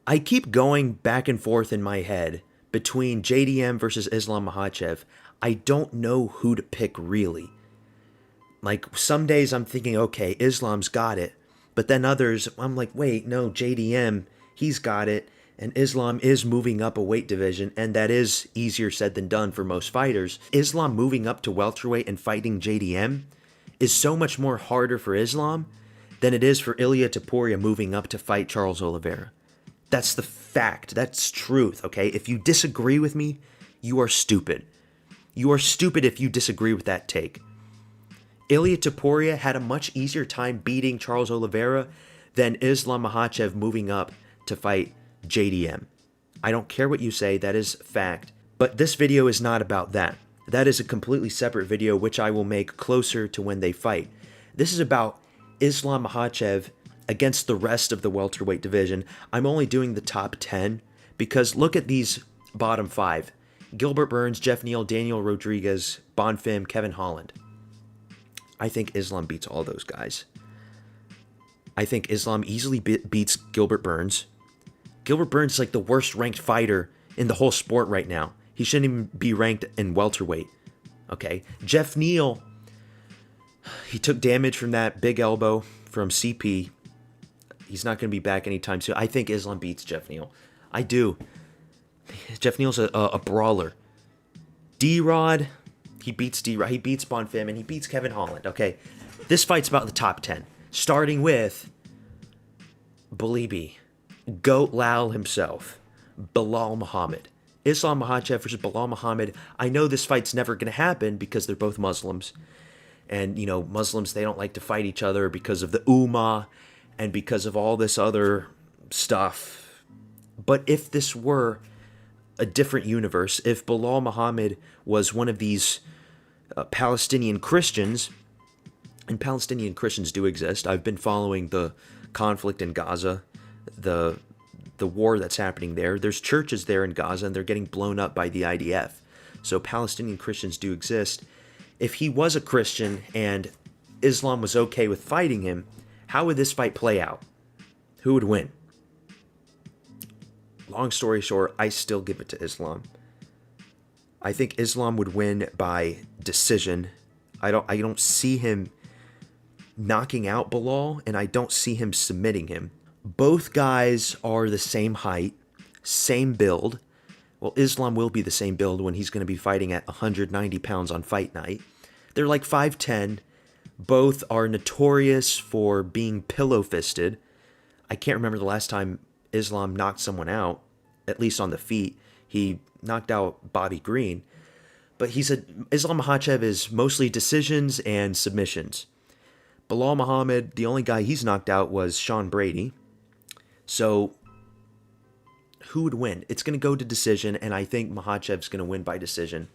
I keep going back and forth in my head between JDM versus Islam Makhachev. I don't know who to pick really. Like, some days I'm thinking, okay, Islam's got it. But then others, I'm like, wait, no, JDM, he's got it. And Islam is moving up a weight division, and that is easier said than done for most fighters. Islam moving up to welterweight and fighting JDM is so much more harder for Islam than it is for Ilia Topuria moving up to fight Charles Oliveira. That's the fact. That's truth, okay? If you disagree with me, you are stupid. You are stupid if you disagree with that take. Ilia Topuria had a much easier time beating Charles Oliveira than Islam Makhachev moving up to fight JDM. I don't care what you say, that is fact. But this video is not about that. That is a completely separate video which I will make closer to when they fight. This is about Islam Makhachev against the rest of the welterweight division. I'm only doing the top 10 because look at these bottom 5. Gilbert Burns, Jeff Neal, Daniel Rodriguez, Bonfim, Kevin Holland. I think Islam beats all those guys. I think Islam easily beats Gilbert Burns. Gilbert Burns is like the worst ranked fighter in the whole sport right now. He shouldn't even be ranked in welterweight. Okay. Jeff Neal, he took damage from that big elbow from CP. He's not going to be back anytime soon. I think Islam beats Jeff Neal. I do. Jeff Neal's a brawler. D-Rod, he beats D-Rod. He beats Bonfim, and he beats Kevin Holland. Okay. This fight's about the top 10. Starting with Balibi. Goat Lal himself, Bilal Muhammad. Islam Makhachev versus Bilal Muhammad. I know this fight's never going to happen because they're both Muslims. And, you know, Muslims, they don't like to fight each other because of the Ummah and because of all this other stuff. But if this were a different universe, if Bilal Muhammad was one of these Palestinian Christians, and Palestinian Christians do exist. I've been following the conflict in Gaza, the war that's happening there. There's churches there in Gaza, and they're getting blown up by the IDF. So Palestinian Christians do exist. If he was a Christian and Islam was okay with fighting him, how would this fight play out? Who would win? Long story short, I still give it to Islam. I think Islam would win by decision. I don't see him knocking out Bilal, and I don't see him submitting him. Both guys are the same height, same build. Well, Islam will be the same build when he's going to be fighting at 190 pounds on fight night. They're like 5'10". Both are notorious for being pillow-fisted. I can't remember the last time Islam knocked someone out, at least on the feet. He knocked out Bobby Green. But Islam Makhachev is mostly decisions and submissions. Bilal Muhammad, the only guy he's knocked out was Sean Brady. So, who would win? It's going to go to decision, and I think Makhachev's going to win by decision.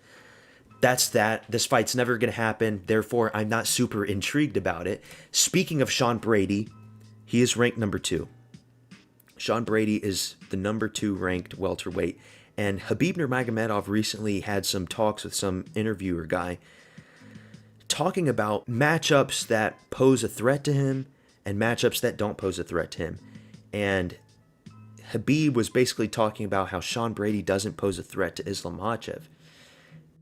That's that. This fight's never going to happen. Therefore, I'm not super intrigued about it. Speaking of Sean Brady, he is ranked number 2. Sean Brady is the number 2 ranked welterweight. And Khabib Nurmagomedov recently had some talks with some interviewer guy talking about matchups that pose a threat to him and matchups that don't pose a threat to him. And Khabib was basically talking about how Sean Brady doesn't pose a threat to Islam Makhachev.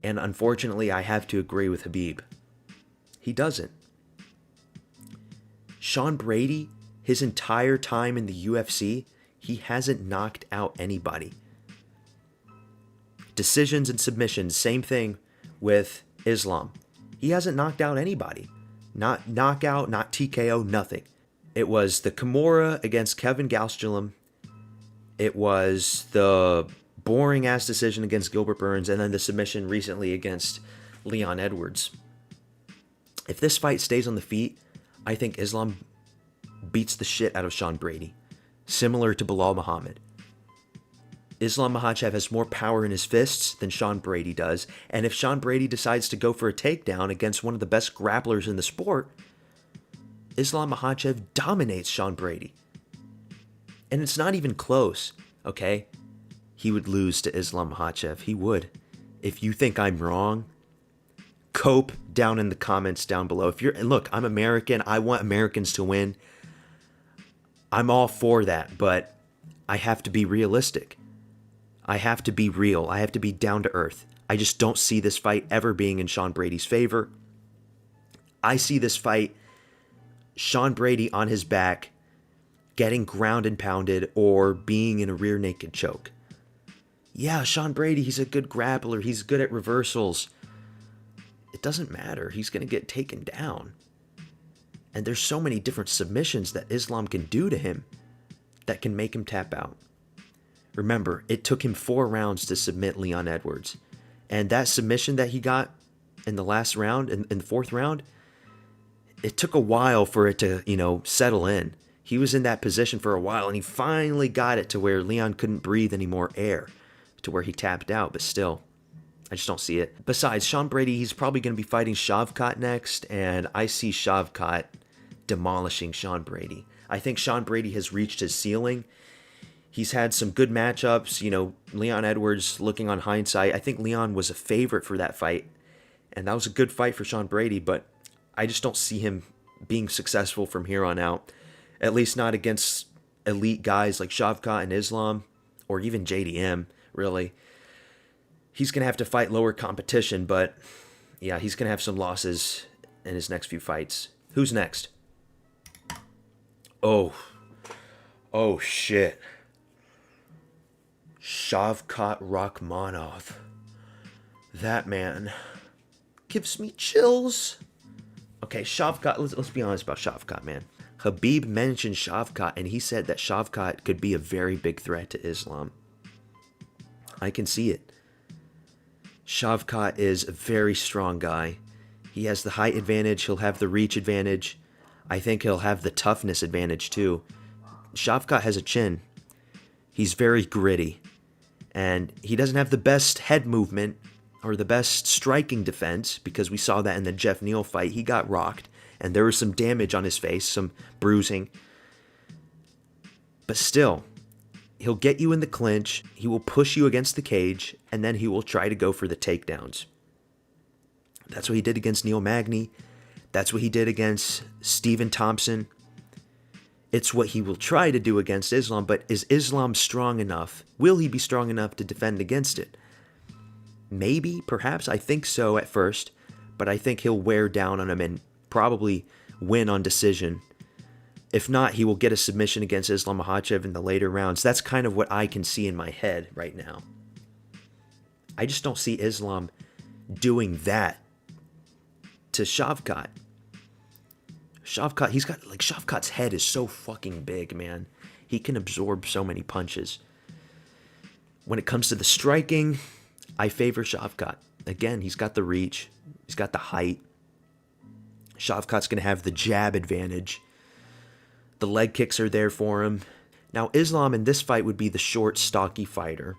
And unfortunately, I have to agree with Khabib. He doesn't. Sean Brady, his entire time in the UFC, he hasn't knocked out anybody. Decisions and submissions, same thing with Islam. He hasn't knocked out anybody. Not knockout, not TKO, nothing. It was the Kimura against Kevin Gastelum. It was the boring-ass decision against Gilbert Burns, and then the submission recently against Leon Edwards. If this fight stays on the feet, I think Islam beats the shit out of Sean Brady, similar to Bilal Muhammad. Islam Makhachev has more power in his fists than Sean Brady does, and if Sean Brady decides to go for a takedown against one of the best grapplers in the sport, Islam Makhachev dominates Sean Brady. And it's not even close, okay? He would lose to Islam Makhachev. He would. If you think I'm wrong, cope down in the comments down below. Look, I'm American. I want Americans to win. I'm all for that, but I have to be realistic. I have to be real. I have to be down to earth. I just don't see this fight ever being in Sean Brady's favor. I see this fight, Sean Brady on his back, getting ground and pounded or being in a rear naked choke. Yeah, Sean Brady, he's a good grappler. He's good at reversals. It doesn't matter. He's going to get taken down. And there's so many different submissions that Islam can do to him that can make him tap out. Remember, it took him 4 rounds to submit Leon Edwards. And that submission that he got in the last round, in the 4th round, it took a while for it to, settle in. He was in that position for a while, and he finally got it to where Leon couldn't breathe any more air, to where he tapped out, but still, I just don't see it. Besides, Sean Brady, he's probably going to be fighting Shavkat next, and I see Shavkat demolishing Sean Brady. I think Sean Brady has reached his ceiling. He's had some good matchups. Leon Edwards, looking on hindsight, I think Leon was a favorite for that fight, and that was a good fight for Sean Brady, but I just don't see him being successful from here on out, at least not against elite guys like Shavkat and Islam, or even JDM, really. He's going to have to fight lower competition, but yeah, he's going to have some losses in his next few fights. Who's next? Oh shit. Shavkat Rakhmonov. That man gives me chills. Okay, Shavkat, let's be honest about Shavkat, man. Khabib mentioned Shavkat, and he said that Shavkat could be a very big threat to Islam. I can see it. Shavkat is a very strong guy. He has the height advantage. He'll have the reach advantage. I think he'll have the toughness advantage too. Shavkat has a chin. He's very gritty. And he doesn't have the best head movement or the best striking defense, because we saw that in the Jeff Neal fight. He got rocked, and there was some damage on his face, some bruising. But still, he'll get you in the clinch, he will push you against the cage, and then he will try to go for the takedowns. That's what he did against Neil Magny. That's what he did against Stephen Thompson. It's what he will try to do against Islam, but is Islam strong enough? Will he be strong enough to defend against it? Maybe, perhaps. I think so at first, but I think he'll wear down on him and probably win on decision. If not, he will get a submission against Islam Makhachev in the later rounds. That's kind of what I can see in my head right now. I just don't see Islam doing that to Shavkat. Shavkat's head is so fucking big, man. He can absorb so many punches. When it comes to the striking, I favor Shavkat. Again, he's got the reach. He's got the height. Shavkat's going to have the jab advantage. The leg kicks are there for him. Now, Islam in this fight would be the short, stocky fighter.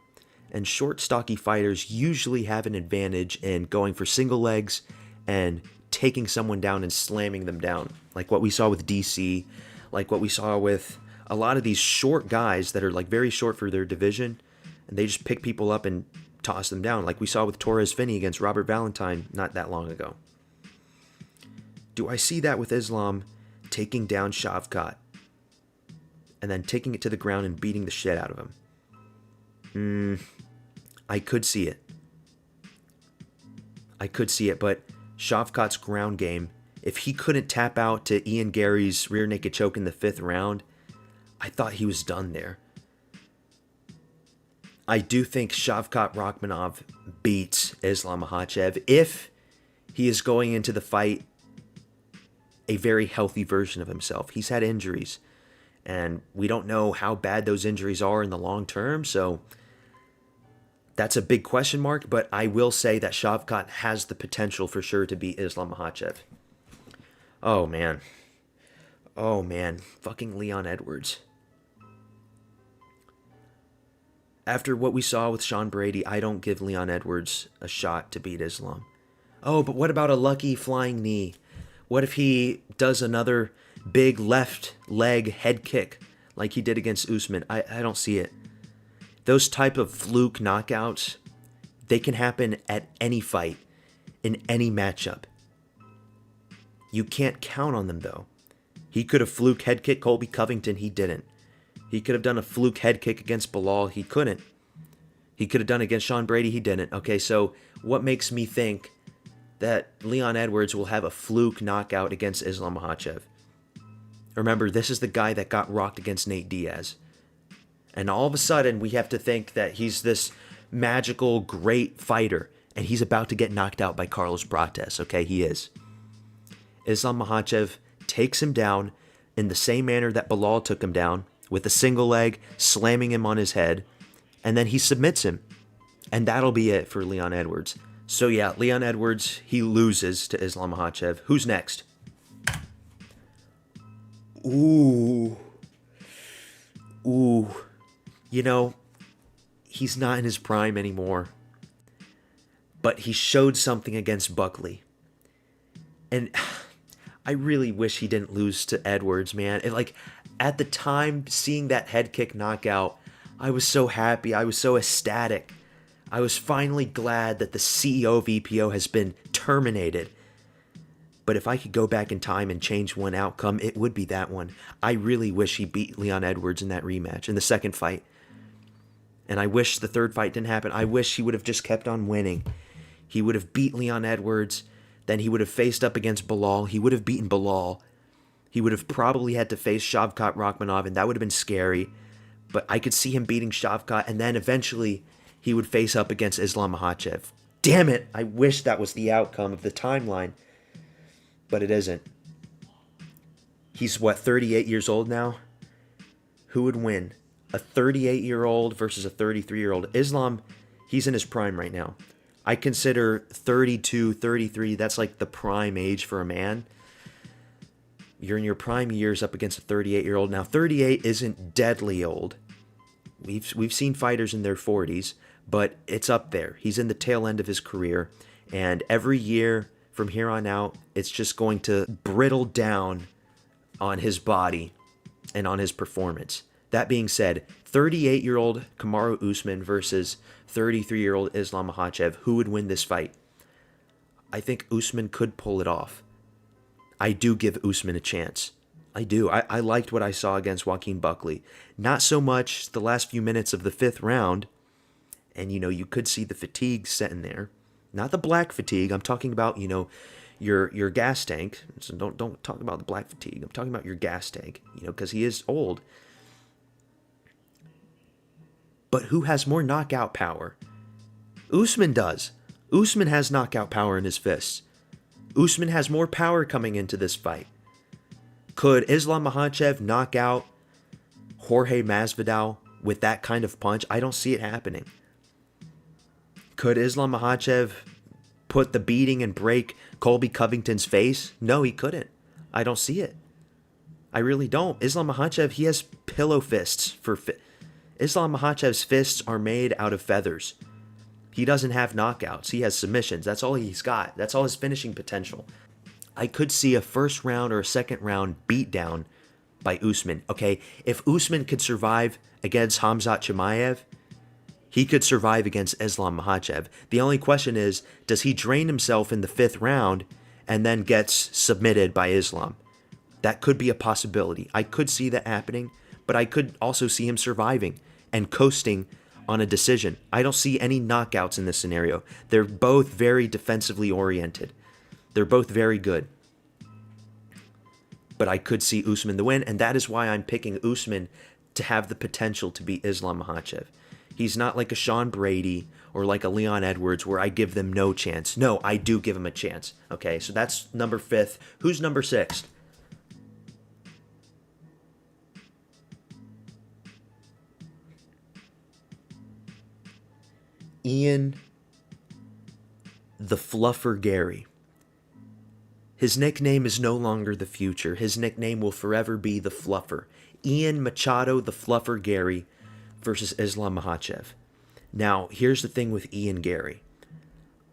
And short, stocky fighters usually have an advantage in going for single legs and taking someone down and slamming them down. Like what we saw with DC, like what we saw with a lot of these short guys that are like very short for their division, and they just pick people up and toss them down, like we saw with Torres Finney against Robert Valentine not that long ago. Do I see that with Islam taking down Shavkat and then taking it to the ground and beating the shit out of him? I could see it. But Shavkat's ground game, if he couldn't tap out to Ian Gary's rear naked choke in the 5th round, I thought he was done there. I do think Shavkat Rakhmonov beats Islam Makhachev if he is going into the fight a very healthy version of himself. He's had injuries, and we don't know how bad those injuries are in the long term, so that's a big question mark, but I will say that Shavkat has the potential for sure to beat Islam Makhachev. Oh, man. Fucking Leon Edwards. After what we saw with Sean Brady, I don't give Leon Edwards a shot to beat Islam. Oh, but what about a lucky flying knee? What if he does another big left leg head kick like he did against Usman? I don't see it. Those type of fluke knockouts, they can happen at any fight, in any matchup. You can't count on them, though. He could have fluke head kick Colby Covington. He didn't. He could have done a fluke head kick against Bilal. He couldn't. He could have done it against Sean Brady. He didn't. Okay, so what makes me think that Leon Edwards will have a fluke knockout against Islam Makhachev? Remember, this is the guy that got rocked against Nate Diaz. And all of a sudden, we have to think that he's this magical, great fighter, and he's about to get knocked out by Carlos Prates. Okay, he is. Islam Makhachev takes him down in the same manner that Bilal took him down, with a single leg, slamming him on his head, and then he submits him. And that'll be it for Leon Edwards. So yeah, Leon Edwards, he loses to Islam Makhachev. Who's next? Ooh. You know, he's not in his prime anymore. But he showed something against Buckley. And I really wish he didn't lose to Edwards, man. At the time, seeing that head kick knockout, I was so happy. I was so ecstatic. I was finally glad that the CEO of EPO has been terminated. But if I could go back in time and change one outcome, it would be that one. I really wish he beat Leon Edwards in that rematch, in the second fight. And I wish the third fight didn't happen. I wish he would have just kept on winning. He would have beat Leon Edwards. Then he would have faced up against Bilal. He would have beaten Bilal. He would have probably had to face Shavkat Rakhmonov, and that would have been scary. But I could see him beating Shavkat, and then eventually he would face up against Islam Makhachev. Damn it! I wish that was the outcome of the timeline. But it isn't. He's, 38 years old now? Who would win? A 38-year-old versus a 33-year-old. Islam, he's in his prime right now. I consider 32, 33, that's like the prime age for a man. You're in your prime years up against a 38-year-old. Now, 38 isn't deadly old. We've seen fighters in their 40s, but it's up there. He's in the tail end of his career, and every year from here on out, it's just going to brittle down on his body and on his performance. That being said, 38-year-old Kamaru Usman versus 33-year-old Islam Makhachev, who would win this fight? I think Usman could pull it off. I do give Usman a chance. I do. I liked what I saw against Joaquin Buckley. Not so much the last few minutes of the fifth round, and you could see the fatigue setting there. Not the black fatigue. I'm talking about, your gas tank. So don't talk about the black fatigue. I'm talking about your gas tank, because he is old. But who has more knockout power? Usman does. Usman has knockout power in his fists. Usman has more power coming into this fight. Could Islam Makhachev knock out Jorge Masvidal with that kind of punch? I don't see it happening. Could Islam Makhachev put the beating and break Colby Covington's face? No, he couldn't. I don't see it. I really don't. Islam Makhachev, he has pillow fists. Islam Makhachev's fists are made out of feathers. He doesn't have knockouts. He has submissions. That's all he's got. That's all his finishing potential. I could see a first round or a second round beatdown by Usman. Okay, if Usman could survive against Khamzat Chimaev, he could survive against Islam Makhachev. The only question is, does he drain himself in the fifth round and then gets submitted by Islam? That could be a possibility. I could see that happening, but I could also see him surviving and coasting on a decision. I don't see any knockouts in this scenario. They're both very defensively oriented. They're both very good. But I could see Usman the win, and that is why I'm picking Usman to have the potential to beat Islam Makhachev. He's not like a Sean Brady or like a Leon Edwards where I give them no chance. No, I do give him a chance. Okay, so that's number 5th. Who's number 6th? Ian the Fluffer Gary. His nickname is no longer the Future. His nickname will forever be the Fluffer. Ian Machado the Fluffer Gary versus Islam Makhachev. Now, here's the thing with Ian Gary.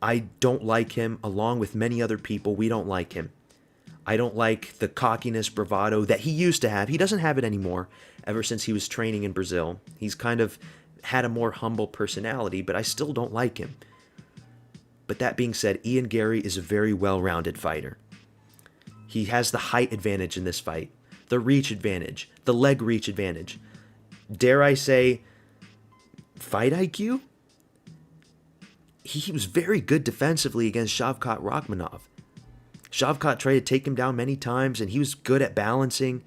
I don't like him, along with many other people. We don't like him. I don't like the cockiness, bravado that he used to have. He doesn't have it anymore ever since he was training in Brazil. He's kind of had a more humble personality, but I still don't like him. But that being said, Ian Gary is a very well-rounded fighter. He has the height advantage in this fight, the reach advantage, the leg reach advantage. dare I say, fight IQ? He was very good defensively against Shavkat Rakhmonov. Shavkat tried to take him down many times, and he was good at balancing.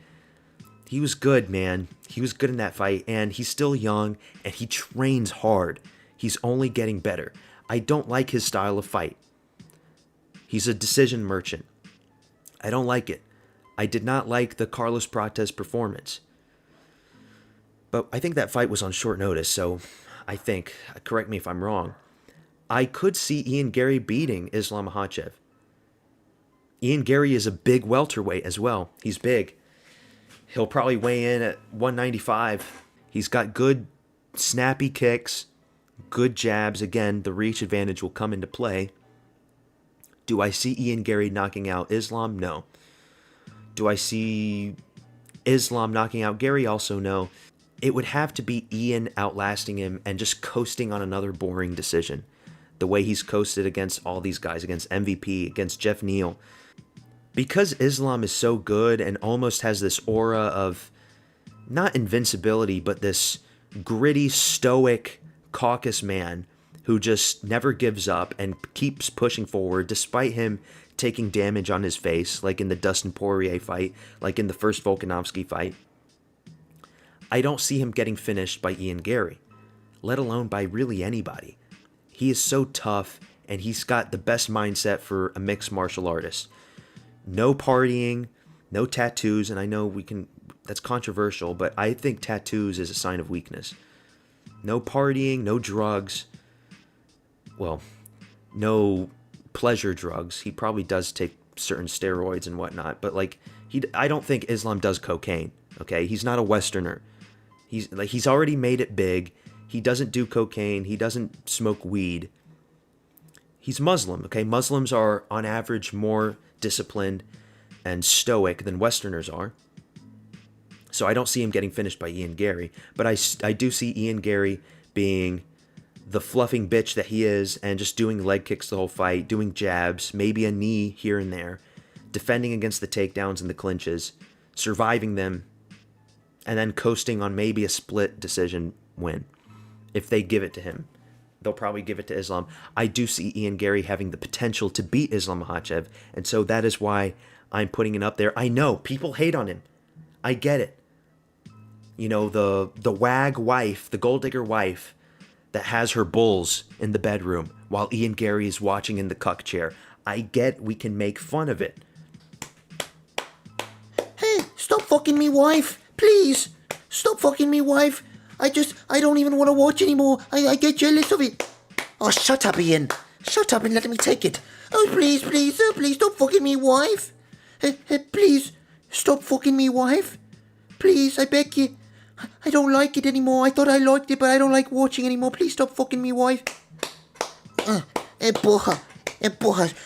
He was good, man. He was good in that fight, and he's still young, and he trains hard. He's only getting better. I don't like his style of fight. He's a decision merchant. I don't like it. I did not like the Carlos Prates performance. But I think that fight was on short notice, so I think, correct me if I'm wrong, I could see Ian Gary beating Islam Makhachev. Ian Gary is a big welterweight as well. He's big. He'll probably weigh in at 195. He's got good snappy kicks, good jabs. Again, the reach advantage will come into play. Do I see Ian Gary knocking out Islam? No. Do I see Islam knocking out Gary? Also no. It would have to be Ian outlasting him and just coasting on another boring decision. The way he's coasted against all these guys, against MVP, against Jeff Neal. Because Islam is so good and almost has this aura of, not invincibility, but this gritty, stoic caucus man who just never gives up and keeps pushing forward despite him taking damage on his face, like in the Dustin Poirier fight, like in the first Volkanovski fight. I don't see him getting finished by Ian Gary, let alone by really anybody. He is so tough, and he's got the best mindset for a mixed martial artist. No partying, no tattoos, and I know that's controversial, but I think tattoos is a sign of weakness. No partying, no drugs. Well, no pleasure drugs. He probably does take certain steroids and whatnot, but I don't think Islam does cocaine. Okay, he's not a Westerner. He's already made it big. He doesn't do cocaine. He doesn't smoke weed. He's Muslim. Okay, Muslims are on average more disciplined and stoic than Westerners are. So I don't see him getting finished by Ian Gary, but I do see Ian Gary being the fluffing bitch that he is and just doing leg kicks the whole fight, doing jabs, maybe a knee here and there, defending against the takedowns and the clinches, surviving them, and then coasting on maybe a split decision win. If they give it to him, they'll probably give it to Islam. I do see Ian Gary having the potential to beat Islam Makhachev, and so that is why I'm putting it up there. I know people hate on him. I get it. You know, the wag wife, the gold digger wife that has her bulls in the bedroom while Ian Gary is watching in the cuck chair. I get we can make fun of it. Hey, stop fucking me, wife. Please. Stop fucking me, wife. I don't even want to watch anymore. I get jealous of it. Oh, shut up, Ian. Shut up and let me take it. Oh, please, stop fucking me, wife. Please, stop fucking me, wife. Please, I beg you. I don't like it anymore. I thought I liked it, but I don't like watching anymore. Please stop fucking me, wife. Porra.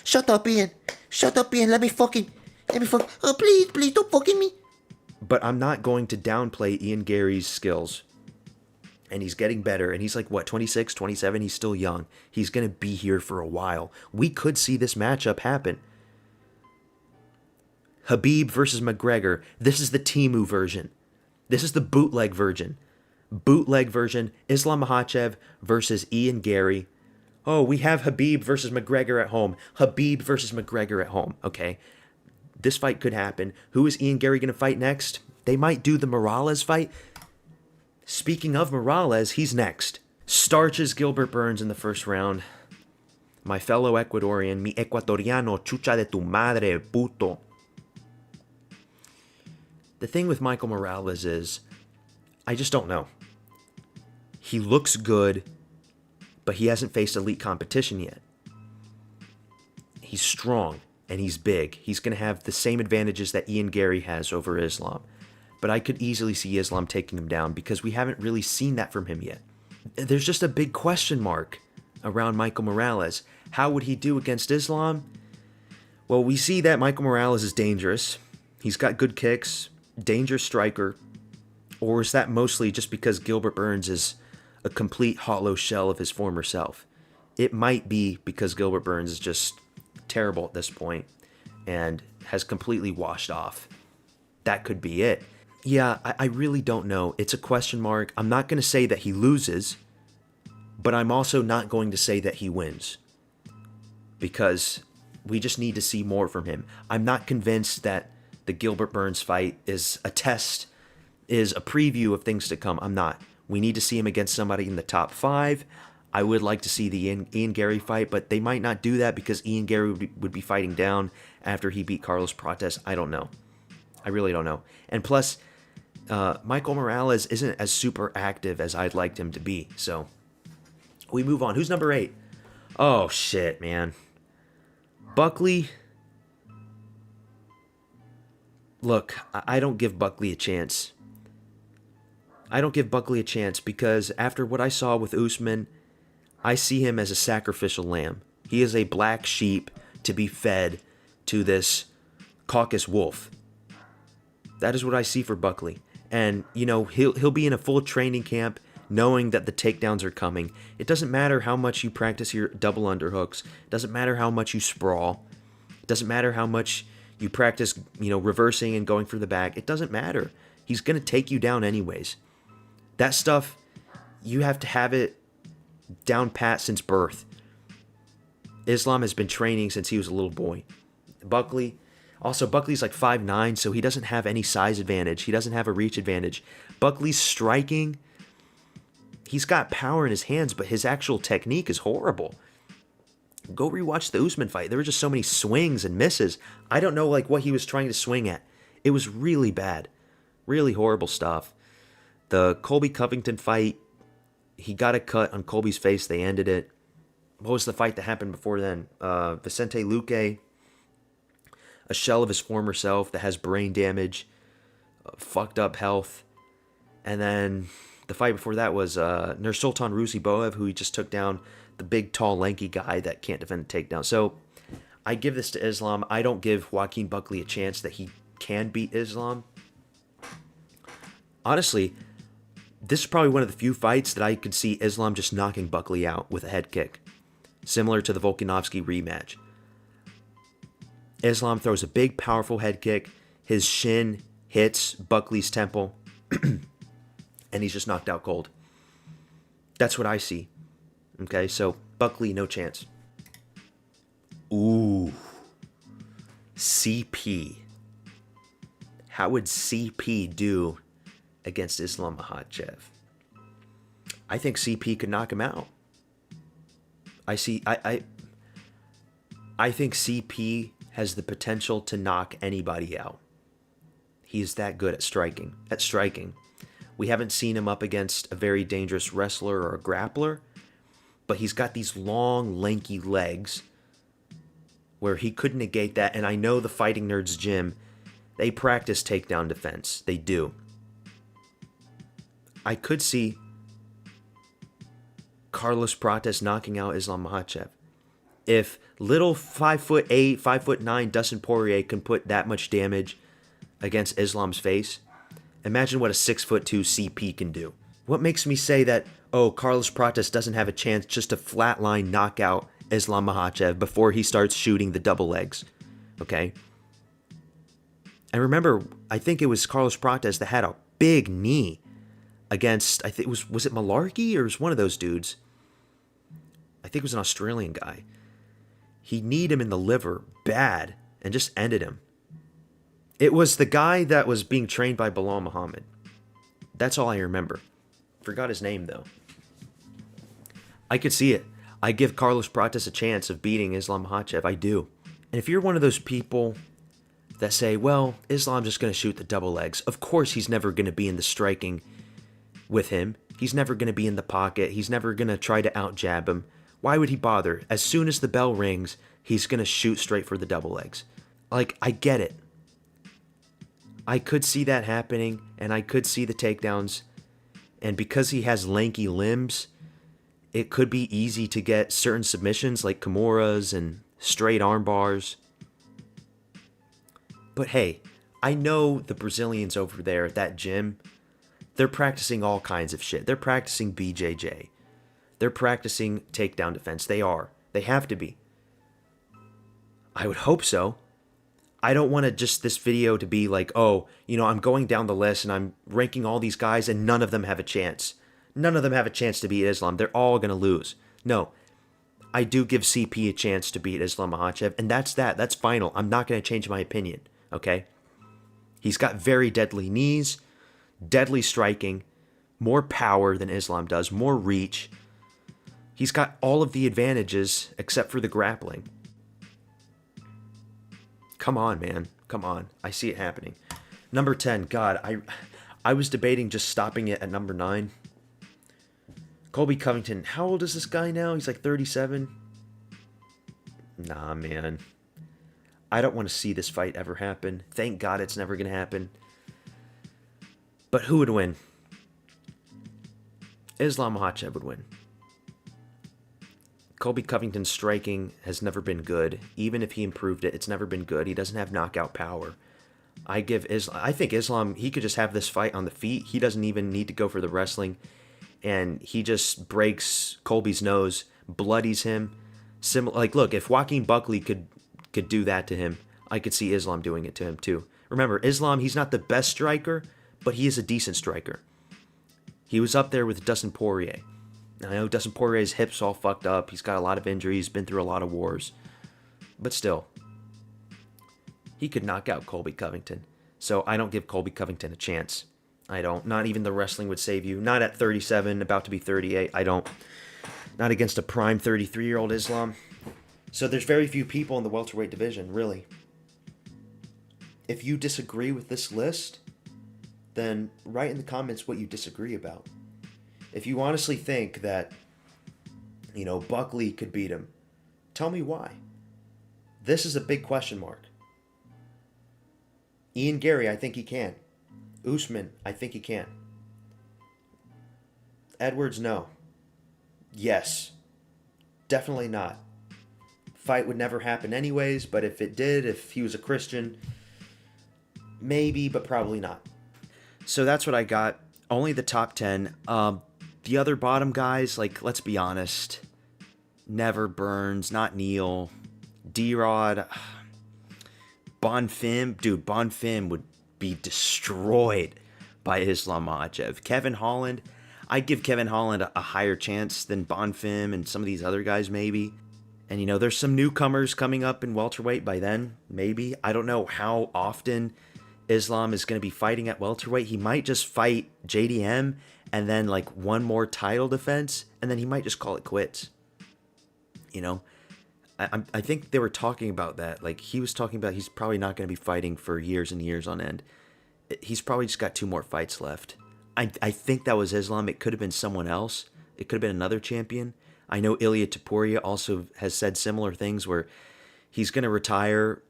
Shut up, Ian. Let me fuck. Oh, please, stop fucking me. But I'm not going to downplay Ian Gary's skills. And he's getting better. And he's like, 26, 27? He's still young. He's going to be here for a while. We could see this matchup happen. Khabib versus McGregor. This is the Temu version. This is the bootleg version. Islam Makhachev versus Ian Gary. Oh, we have Khabib versus McGregor at home. Okay. This fight could happen. Who is Ian Gary going to fight next? They might do the Morales fight. Speaking of Morales, he's next. Starches Gilbert Burns in the first round. My fellow Ecuadorian, mi ecuatoriano, chucha de tu madre, puto. The thing with Michael Morales is, I just don't know. He looks good, but he hasn't faced elite competition yet. He's strong, and he's big. He's going to have the same advantages that Ian Gary has over Islam. But I could easily see Islam taking him down because we haven't really seen that from him yet. There's just a big question mark around Michael Morales. How would he do against Islam? Well, we see that Michael Morales is dangerous. He's got good kicks, dangerous striker. Or is that mostly just because Gilbert Burns is a complete hollow shell of his former self? It might be because Gilbert Burns is just terrible at this point and has completely washed off. That could be it. Yeah, I really don't know. It's a question mark. I'm not going to say that he loses, but I'm also not going to say that he wins because we just need to see more from him. I'm not convinced that the Gilbert Burns fight is a test, is a preview of things to come. I'm not. We need to see him against somebody in the top 5. I would like to see the Ian Gary fight, but they might not do that because Ian Gary would be fighting down after he beat Carlos Prates. I don't know. I really don't know. And plus, Michael Morales isn't as super active as I'd liked him to be. So we move on. Who's number 8? Oh, shit, man. Buckley. Look, I don't give Buckley a chance. I don't give Buckley a chance because after what I saw with Usman, I see him as a sacrificial lamb. He is a black sheep to be fed to this Caucasus wolf. That is what I see for Buckley. And, you know, he'll be in a full training camp knowing that the takedowns are coming. It doesn't matter how much you practice your double underhooks. It doesn't matter how much you sprawl. It doesn't matter how much you practice, you know, reversing and going for the back. It doesn't matter. He's going to take you down anyways. That stuff, you have to have it down pat since birth. Islam has been training since he was a little boy. Buckley's like 5'9", so he doesn't have any size advantage. He doesn't have a reach advantage. Buckley's striking, he's got power in his hands, but his actual technique is horrible. Go rewatch the Usman fight. There were just so many swings and misses. I don't know like what he was trying to swing at. It was really bad. Really horrible stuff. The Colby Covington fight, he got a cut on Colby's face. They ended it. What was the fight that happened before then? Vicente Luque, a shell of his former self that has brain damage, fucked up health. And then the fight before that was Nursultan Ruziboev, who he just took down, the big, tall, lanky guy that can't defend a takedown. So I give this to Islam. I don't give Joaquin Buckley a chance that he can beat Islam. Honestly, this is probably one of the few fights that I could see Islam just knocking Buckley out with a head kick, similar to the Volkanovski rematch. Islam throws a big, powerful head kick. His shin hits Buckley's temple, and he's just knocked out cold. That's what I see. Okay, so Buckley, no chance. Ooh. CP. How would CP do against Islam Makhachev? I think CP could knock him out. I think CP has the potential to knock anybody out. He's that good at striking. We haven't seen him up against a very dangerous wrestler or a grappler, but he's got these long, lanky legs where he could negate that. And I know the Fighting Nerds gym, they practice takedown defense. They do. I could see Carlos Prates knocking out Islam Makhachev. If little 5'8", 5'9" Dustin Poirier can put that much damage against Islam's face, imagine what a 6'2" CP can do. What makes me say that, oh, Carlos Prates doesn't have a chance just to flatline knock out Islam Makhachev before he starts shooting the double legs? Okay? And remember, I think it was Carlos Prates that had a big knee against, I think was it Malarkey or was one of those dudes? I think it was an Australian guy. He kneed him in the liver bad and just ended him. It was the guy that was being trained by Bilal Muhammad. That's all I remember. Forgot his name, though. I could see it. I give Carlos Prates a chance of beating Islam Makhachev. I do. And if you're one of those people that say, well, Islam's just going to shoot the double legs, of course he's never going to be in the striking with him. He's never going to be in the pocket. He's never going to try to out-jab him. Why would he bother? As soon as the bell rings, he's going to shoot straight for the double legs. Like, I get it. I could see that happening, and I could see the takedowns. And because he has lanky limbs, it could be easy to get certain submissions like Kimuras and straight arm bars. But hey, I know the Brazilians over there at that gym, they're practicing all kinds of shit. They're practicing BJJ. They're practicing takedown defense. They are. They have to be. I would hope so. I don't want to just this video to be like, oh, I'm going down the list and I'm ranking all these guys and none of them have a chance. None of them have a chance to beat Islam. They're all going to lose. No, I do give CP a chance to beat Islam Makhachev, and that's that. That's final. I'm not going to change my opinion, okay? He's got very deadly knees, deadly striking, more power than Islam does, more reach. He's got all of the advantages except for the grappling. Come on, man. Come on. I see it happening. Number 10. God, I was debating just stopping it at number 9. Colby Covington. How old is this guy now? He's like 37. Nah, man. I don't want to see this fight ever happen. Thank God it's never going to happen. But who would win? Islam Makhachev would win. Colby Covington's striking has never been good. Even if he improved it, it's never been good. He doesn't have knockout power. I think Islam, he could just have this fight on the feet. He doesn't even need to go for the wrestling. And he just breaks Colby's nose, bloodies him. Look, if Joaquin Buckley could do that to him, I could see Islam doing it to him too. Remember, Islam, he's not the best striker, but he is a decent striker. He was up there with Dustin Poirier. I know Dustin Poirier's hips all fucked up. He's got a lot of injuries, been through a lot of wars. But still, he could knock out Colby Covington. So I don't give Colby Covington a chance. I don't. Not even the wrestling would save you. Not at 37, about to be 38. I don't. Not against a prime 33-year-old Islam. So there's very few people in the welterweight division, really. If you disagree with this list, then write in the comments what you disagree about. If you honestly think that, Buckley could beat him, tell me why. This is a big question mark. Ian Gary, I think he can. Usman, I think he can. Edwards, no. Yes. Definitely not. Fight would never happen anyways, but if it did, if he was a Christian, maybe, but probably not. So that's what I got. Only the top 10. The other bottom guys, let's be honest. Never Burns, not Neal. D-Rod. Bonfim. Dude, Bonfim would be destroyed by Islam Makhachev. Kevin Holland. I'd give Kevin Holland a higher chance than Bonfim and some of these other guys maybe. And, there's some newcomers coming up in welterweight by then, maybe. I don't know how often Islam is going to be fighting at welterweight. He might just fight JDM and then one more title defense, and then he might just call it quits. I think they were talking about that. He was talking about he's probably not going to be fighting for years and years on end. He's probably just got 2 more fights left. I think that was Islam. It could have been someone else. It could have been another champion. I know Ilia Topuria also has said similar things where he's going to retire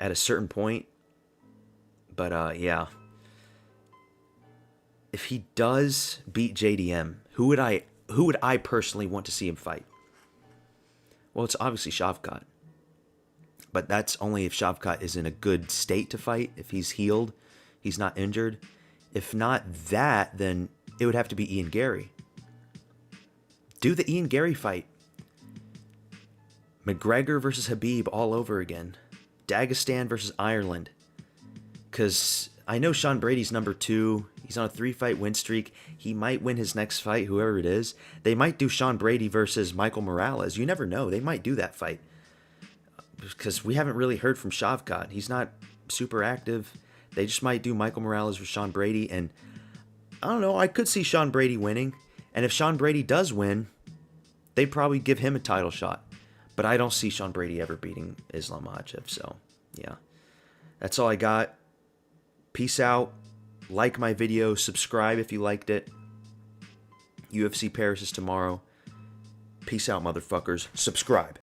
at a certain point. But yeah. If he does beat JDM, who would I personally want to see him fight? Well, it's obviously Shavkat. But that's only if Shavkat is in a good state to fight, if he's healed, he's not injured. If not that, then it would have to be Ian Gary. Do the Ian Gary fight. McGregor versus Habib all over again. Dagestan versus Ireland. Because I know Sean Brady's number 2. He's on a 3-fight win streak. He might win his next fight, whoever it is. They might do Sean Brady versus Michael Morales. You never know. They might do that fight. Because we haven't really heard from Shavkat. He's not super active. They just might do Michael Morales versus Sean Brady. And I don't know. I could see Sean Brady winning. And if Sean Brady does win, they'd probably give him a title shot. But I don't see Sean Brady ever beating Islam Makhachev. So, yeah. That's all I got. Peace out. Like my video. Subscribe if you liked it. UFC Paris is tomorrow. Peace out, motherfuckers. Subscribe.